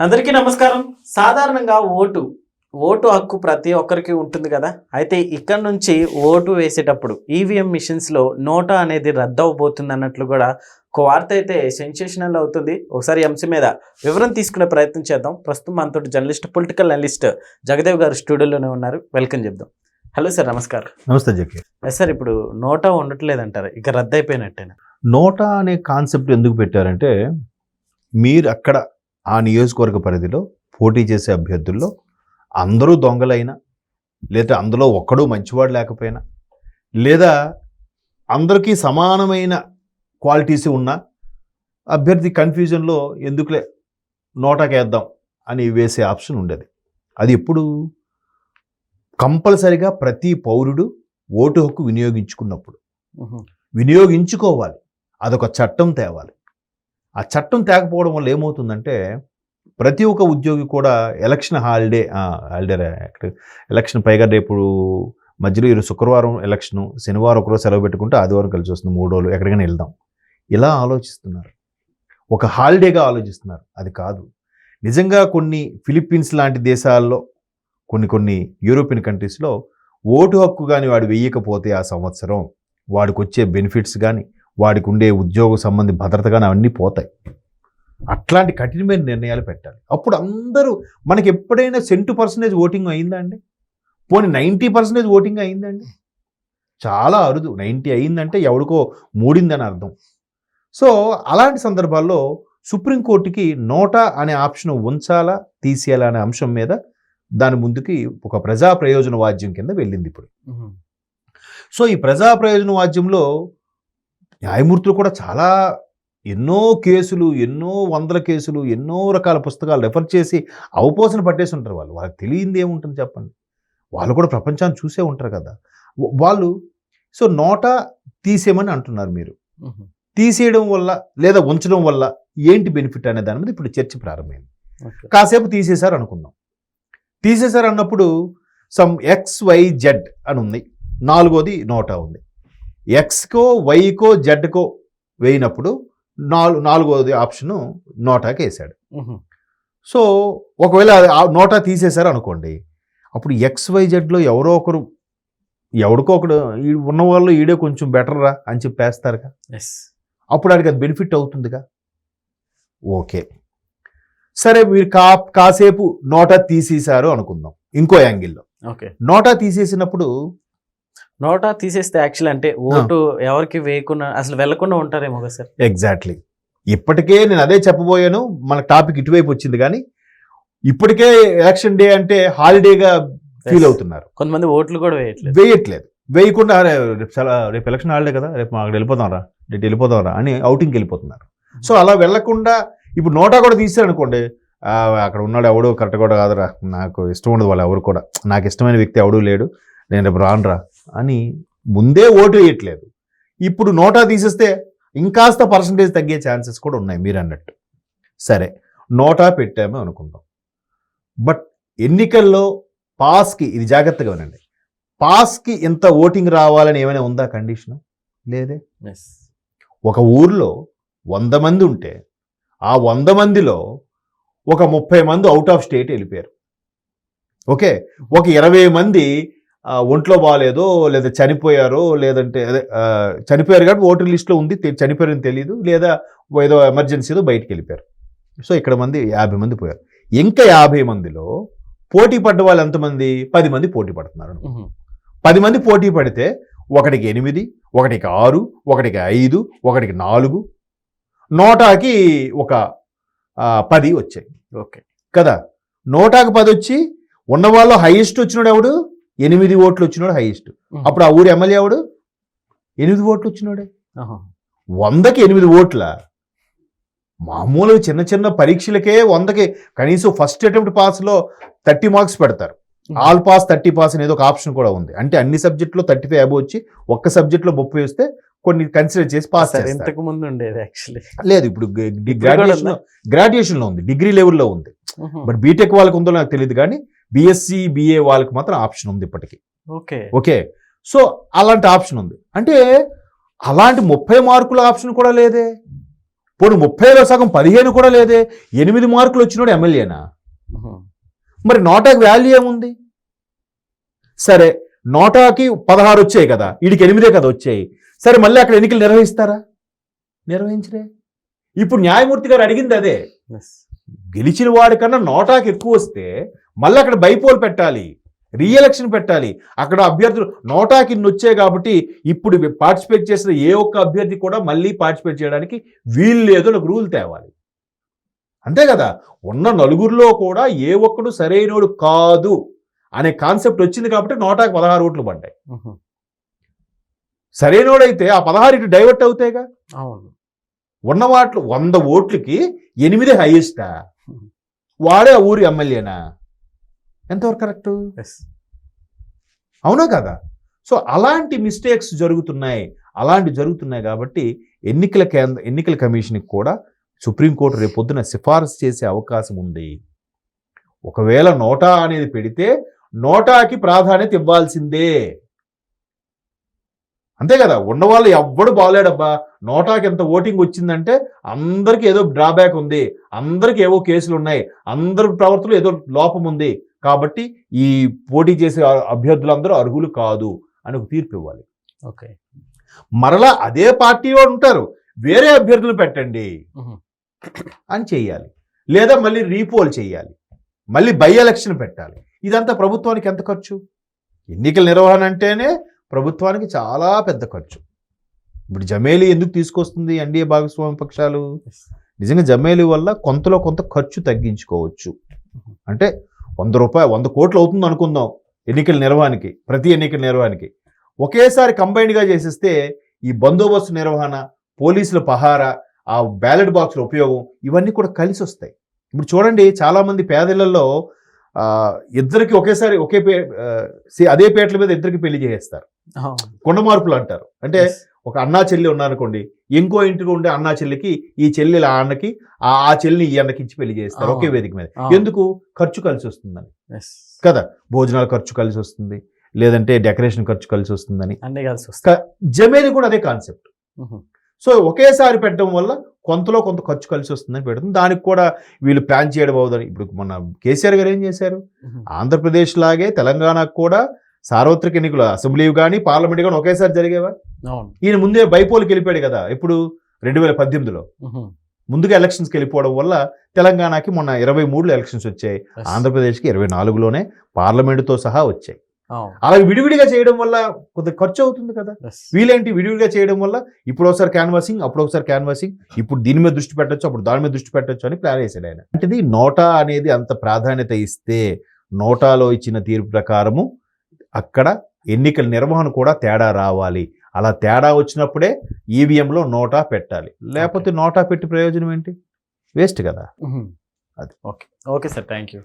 అందరికీ నమస్కారం. సాధారణంగా ఓటు హక్కు ప్రతి ఒక్కరికి ఉంటుంది కదా. అయితే ఇక్కడ నుంచి ఓటు వేసేటప్పుడు ఈవీఎం మిషన్స్లో నోటా అనేది రద్దు అవబోతుంది అన్నట్లు కూడా ఒక వార్త అయితే సెన్సేషనల్ అవుతుంది. ఒకసారి అంశం మీద వివరం తీసుకునే ప్రయత్నం చేద్దాం. ప్రస్తుతం మనతో జర్నలిస్ట్, పొలిటికల్ అనలిస్ట్ జగదేవ్ గారు స్టూడియోలోనే ఉన్నారు. వెల్కమ్ చెప్దాం. హలో సార్, నమస్కారం. నమస్తే జకి. సార్, ఇప్పుడు నోటా ఉండట్లేదంటారు, ఇక రద్దు అయిపోయినట్టేనా? నోటా అనే కాన్సెప్ట్ ఎందుకు పెట్టారంటే, మీరు అక్కడ ఆ నియోజకవర్గ పరిధిలో పోటీ చేసే అభ్యర్థుల్లో అందరూ దొంగలైనా, లేదా అందులో ఒక్కడూ మంచివాడు లేకపోయినా, లేదా అందరికీ సమానమైన క్వాలిటీస్ ఉన్న అభ్యర్థి కన్ఫ్యూజన్లో ఎందుకులే నోటాకి వేద్దాం అని వేసే ఆప్షన్ ఉండేది. అది ఎప్పుడు కంపల్సరిగా ప్రతి పౌరుడు ఓటు హక్కు వినియోగించుకున్నప్పుడు వినియోగించుకోవాలి. అదొక చట్టం తేవాలి. ఆ చట్టం తేకపోవడం వల్ల ఏమవుతుందంటే, ప్రతి ఒక్క ఉద్యోగి కూడా ఎలక్షన్ హాలిడే ఎలక్షన్ పైగా రేపు మధ్యలో ఈరోజు శుక్రవారం ఎలక్షను, శనివారం ఒకరోజు సెలవు పెట్టుకుంటే ఆదివారం కలిసి వస్తుంది, 3 రోజులు ఎక్కడికైనా వెళ్దాం, ఇలా ఆలోచిస్తున్నారు. ఒక హాలిడేగా ఆలోచిస్తున్నారు. అది కాదు. నిజంగా కొన్ని ఫిలిప్పీన్స్ లాంటి దేశాల్లో, కొన్ని యూరోపియన్ కంట్రీస్లో ఓటు హక్కు కానీ వాడు వేయకపోతే ఆ సంవత్సరం వాడికి వచ్చే బెనిఫిట్స్ కానీ, వాడికి ఉండే ఉద్యోగ సంబంధి భద్రత కానీ అవన్నీ పోతాయి. అట్లాంటి కఠినమైన నిర్ణయాలు పెట్టాలి. అప్పుడు అందరూ, మనకి ఎప్పుడైనా 100% ఓటింగ్ అయిందా అండి? పోనీ 90% ఓటింగ్ అయిందండి? చాలా అరుదు. 90 అయిందంటే ఎవడికో మూడిందని అర్థం. సో అలాంటి సందర్భాల్లో సుప్రీంకోర్టుకి నోటా అనే ఆప్షన్ ఉంచాలా తీసేయాలా అనే అంశం మీద దాని ముందుకి ఒక ప్రజా ప్రయోజన వాద్యం కింద వెళ్ళింది ఇప్పుడు. సో ఈ ప్రజా ప్రయోజన వాద్యంలో న్యాయమూర్తులు కూడా చాలా ఎన్నో కేసులు, ఎన్నో వందల కేసులు, ఎన్నో రకాల పుస్తకాలు రెఫర్ చేసి అవపోసన పట్టేసి ఉంటారు. వాళ్ళకి తెలియంది ఏముంటుంది చెప్పండి? వాళ్ళు కూడా ప్రపంచాన్ని చూసే ఉంటారు కదా వాళ్ళు. సో నోటా తీసేయమని అంటున్నారు మీరు. తీసేయడం వల్ల లేదా ఉంచడం వల్ల ఏంటి బెనిఫిట్ అనే దాని మీద ఇప్పుడు చర్చ ప్రారంభమైంది. కాసేపు తీసేశారు అనుకుందాం. తీసేశారు అన్నప్పుడు సమ్ XYZ అని ఉంది, 4వది నోటా ఉంది. ఎక్స్కో, వైకో, జెడ్కో వేయినప్పుడు 4వది ఆప్షను నోటాకి వేసాడు. సో ఒకవేళ నోటా తీసేశారు అనుకోండి, అప్పుడు XYZలో ఎవరో ఒకరు, ఎవరికో ఒకడు ఉన్న వాళ్ళు ఈడే కొంచెం బెటర్ రా అని చెప్పేస్తారుగా. అప్పుడు వాడికి అది బెనిఫిట్ అవుతుందిగా. ఓకే, సరే, మీరు కాసేపు నోటా తీసేశారు అనుకుందాం. ఇంకో యాంగిల్లో నోటా తీసేసినప్పుడు, నోటా తీసేస్తే యాక్చువల్ అంటే ఓటు ఎవరికి వేయకుండా అసలు వెళ్లకుండా ఉంటారేమో కదా సార్? ఎగ్జాక్ట్లీ. ఇప్పటికే నేను అదే చెప్పబోయాను. మన టాపిక్ ఇటువైపు వచ్చింది. కానీ ఇప్పటికే ఎలక్షన్ డే అంటే హాలిడేగా ఫీల్ అవుతున్నారు. కొంతమంది ఓట్లు కూడా వేయట్లేదు. వేయకుండా రేపు ఎలక్షన్ హాలిడే కదా, రేపు అక్కడ వెళ్ళిపోదాం రా అని అవుటింగ్కి వెళ్ళిపోతున్నారు. సో అలా వెళ్లకుండా ఇప్పుడు నోటా కూడా తీశారనుకోండి, అక్కడ ఉన్నాడు ఎవడు కరెక్ట్ కూడా కాదురా, నాకు ఇష్టం ఉండదు, వాళ్ళు ఎవరు కూడా నాకు ఇష్టమైన వ్యక్తి ఎవడూ లేడు, నేను రేపు రానురా అని ముందే ఓటు వేయట్లేదు. ఇప్పుడు నోటా తీసేస్తే ఇంకాస్త పర్సంటేజ్ తగ్గే ఛాన్సెస్ కూడా ఉన్నాయి మీరు అన్నట్టు. సరే, నోటా పెట్టాము అనుకుందాం. బట్ ఎన్నికల్లో పాస్కి, ఇది జాగ్రత్తగా వినండి, పాస్కి ఇంత ఓటింగ్ రావాలని ఏమైనా ఉందా కండిషను? లేదే. ఒక ఊర్లో 100 మంది ఉంటే ఆ 100 మందిలో ఒక 30 మంది అవుట్ ఆఫ్ స్టేట్ వెళ్ళిపోయారు. ఓకే, ఒక 20 మంది ఒంట్లో బాగాలేదో లేదా చనిపోయారో, లేదంటే అదే చనిపోయారు కాబట్టి ఓటర్ లిస్టులో ఉంది, చనిపోయారని తెలియదు, లేదా ఏదో ఎమర్జెన్సీతో బయటికి వెళ్ళిపోయారు. సో ఇక్కడ 50 మంది పోయారు. ఇంకా 50 మందిలో పోటీ పడ్డ వాళ్ళు ఎంతమంది? 10 మంది పోటీ పడుతున్నారు. 10 మంది పోటీ పడితే ఒకటికి 8, ఒకటికి 6, ఒకటికి 5, ఒకటికి 4, నోటాకి ఒక 10 వచ్చాయి. ఓకే కదా. నోటాకి 10 వచ్చి ఉన్నవాళ్ళు హైయెస్ట్ వచ్చినాడు ఎవడు? 8 ఓట్లు వచ్చినాడు హైయెస్ట్. అప్పుడు ఆ ఊరు ఎమ్మెల్యే ఎవడు? 8 ఓట్లు వచ్చినాడే. 100కి 8 ఓట్ల. మామూలు చిన్న పరీక్షలకే 100కి కనీసం ఫస్ట్ అటెంప్ట్ పాస్లో 30 మార్క్స్ పెడతారు. ఆల్ పాస్ 30 పాస్ అనేది ఒక ఆప్షన్ కూడా ఉంది. అంటే అన్ని సబ్జెక్టులో 35 అబోవ్ వచ్చి ఒక్క సబ్జెక్ట్లో 30 వస్తే కొన్ని కన్సిడర్ చేసి పాస్ చేస్తారు. ఇంతకు ముందు ఉండేది యాక్చువల్లీ లేదు. ఇప్పుడు గ్రాడ్యుయేషన్లో ఉంది, డిగ్రీ లెవెల్లో ఉంది. బట్ బీటెక్ వాళ్ళకి ఉందో నాకు తెలియదు, కానీ బిఎస్సి, బిఏ వాళ్ళకి మాత్రం ఆప్షన్ ఉంది ఇప్పటికీ. ఓకే, సో అలాంటి ఆప్షన్ ఉంది. అంటే అలాంటి 30 మార్కుల ఆప్షన్ కూడా లేదే. పోనీ 30లో సగం 15 కూడా లేదే, 8 మార్కులు వచ్చినోడు ఎమ్మెల్యేనా? మరి నోటాకి వాల్యూ ఏముంది? సరే, నోటాకి 16 వచ్చాయి కదా, వీడికి 8 కదా వచ్చాయి. సరే, మళ్ళీ అక్కడ ఎన్నికలు నిర్వహిస్తారా? నిర్వహించరే. ఇప్పుడు న్యాయమూర్తి గారు అడిగింది అదే. గెలిచిన వాడికన్నా నోటాకి ఎక్కువ వస్తే మళ్ళీ అక్కడ బైపోల్ పెట్టాలి, రీఎలక్షన్ పెట్టాలి. అక్కడ అభ్యర్థులు నోటాకి వచ్చాయి కాబట్టి ఇప్పుడు పార్టిసిపేట్ చేసిన ఏ ఒక్క అభ్యర్థి కూడా మళ్ళీ పార్టిసిపేట్ చేయడానికి వీలు లేదు, నాకు రూల్ తేవాలి. అంతే కదా. ఉన్న నలుగురిలో కూడా ఏ ఒక్కడు సరైనోడు కాదు అనే కాన్సెప్ట్ వచ్చింది కాబట్టి నోటాకి 16 ఓట్లు పడ్డాయి. సరైనోడైతే ఆ 16 డైవర్ట్ అవుతాయిగా. అవును. ఉన్న వాటిలో 100 ఓట్లకి 8 హైయెస్టా? వాడే ఆ ఊరి ఎమ్మెల్యేనా? ఎంతవరకు కరెక్టు? అవునా కదా. సో అలాంటి మిస్టేక్స్ జరుగుతున్నాయి కాబట్టి ఎన్నికల కమిషన్కి కూడా సుప్రీంకోర్టు రేపొద్దున సిఫారసు చేసే అవకాశం ఉంది. ఒకవేళ నోటా అనేది పెడితే నోటాకి ప్రాధాన్యత ఇవ్వాల్సిందే. అంతే కదా. ఉన్నవాళ్ళు ఎవ్వడు బాగలేడబ్బా, నోటాకి ఎంత ఓటింగ్ వచ్చిందంటే అందరికి ఏదో డ్రాబ్యాక్ ఉంది, అందరికి ఏవో కేసులు ఉన్నాయి, అందరి ప్రవర్తనలో ఏదో లోపం ఉంది కాబట్టి ఈ పోటీ చేసే అభ్యర్థులందరూ అర్హులు కాదు అని ఒక తీర్పు ఇవ్వాలి. ఓకే. మరలా అదే పార్టీ వాడు ఉంటారు, వేరే అభ్యర్థులు పెట్టండి అని చెయ్యాలి. లేదా మళ్ళీ రీపోల్ చేయాలి, మళ్ళీ బై ఎలక్షన్ పెట్టాలి. ఇదంతా ప్రభుత్వానికి ఎంత ఖర్చు? ఎన్నికల నిర్వహణ అంటేనే ప్రభుత్వానికి చాలా పెద్ద ఖర్చు. ఇప్పుడు జమేలీ ఎందుకు తీసుకొస్తుంది ఎన్డీఏ భాగస్వామ్య పక్షాలు? నిజంగా జమేలీ వల్ల కొంతలో కొంత ఖర్చు తగ్గించుకోవచ్చు. అంటే 100 కోట్లు అవుతుంది అనుకుందాం ఎన్నికల నిర్వహణకి, ప్రతి ఎన్నికల నిర్వహణకి. ఒకేసారి కంబైన్డ్గా చేసేస్తే ఈ బందోబస్తు నిర్వహణ, పోలీసుల పహారా, ఆ బ్యాలెట్ బాక్స్ల ఉపయోగం ఇవన్నీ కూడా కలిసి వస్తాయి. ఇప్పుడు చూడండి, చాలామంది పేదలలో ఇద్దరికి ఒకేసారి అదే పేటల మీద ఇద్దరికి పెళ్లి చేసేస్తారు. కొండ మార్పులు అంటారు. అంటే ఒక అన్నా చెల్లి ఉన్నారనుకోండి, ఇంకో ఇంటికి ఉండే అన్నా చెల్లికి ఈ చెల్లి ఆ అన్నకి, ఆ చెల్లిని ఈ అన్నకి ఇచ్చి పెళ్లి చేస్తారు ఒకే వేదిక మీద. ఎందుకు? ఖర్చు కలిసి వస్తుందని కదా. భోజనాల ఖర్చు కలిసి వస్తుంది, లేదంటే డెకరేషన్ ఖర్చు కలిసి వస్తుందని. జమేలీ కూడా అదే కాన్సెప్ట్. సో ఒకేసారి పెట్టడం వల్ల కొంతలో కొంత ఖర్చు కలిసి వస్తుందని పెడుతుంది. దానికి కూడా వీళ్ళు ప్లాన్ చేయడం అవుదని. ఇప్పుడు మన కేసీఆర్ గారు ఏం చేశారు? ఆంధ్రప్రదేశ్ లాగే తెలంగాణకు కూడా సార్వత్రిక ఎన్నికలు, అసెంబ్లీ కానీ పార్లమెంట్ కానీ ఒకేసారి జరిగేవా? ఈయన ముందే బైపోల్కి వెళ్ళిపోయాడు కదా. ఇప్పుడు 2018లో ముందుగా ఎలక్షన్స్కి వెళ్ళిపోవడం వల్ల తెలంగాణకి మొన్న 23లో ఎలక్షన్స్ వచ్చాయి, ఆంధ్రప్రదేశ్కి 24లోనే పార్లమెంటుతో సహా వచ్చాయి. అలా విడివిడిగా చేయడం వల్ల కొంత ఖర్చు అవుతుంది కదా. వీలేంటి విడివిడిగా చేయడం వల్ల ఇప్పుడు ఒకసారి క్యాన్వాసింగ్, అప్పుడు ఒకసారి క్యాన్వాసింగ్, ఇప్పుడు దీని మీద దృష్టి పెట్టచ్చు, అప్పుడు దాని మీద దృష్టి పెట్టచ్చు అని ప్లాన్ వేసాడు ఆయన. అంటే నోటా అనేది అంత ప్రాధాన్యత ఇస్తే నోటాలో ఇచ్చిన తీర్పు ప్రకారము అక్కడ ఎన్నికల నిర్వహణ కూడా తేడా రావాలి. అలా తేడా వచ్చినప్పుడే ఈవీఎంలో నోటా పెట్టాలి, లేకపోతే నోటా పెట్టి ప్రయోజనం ఏంటి? వేస్ట్ కదా. అది. Okay sir, thank you.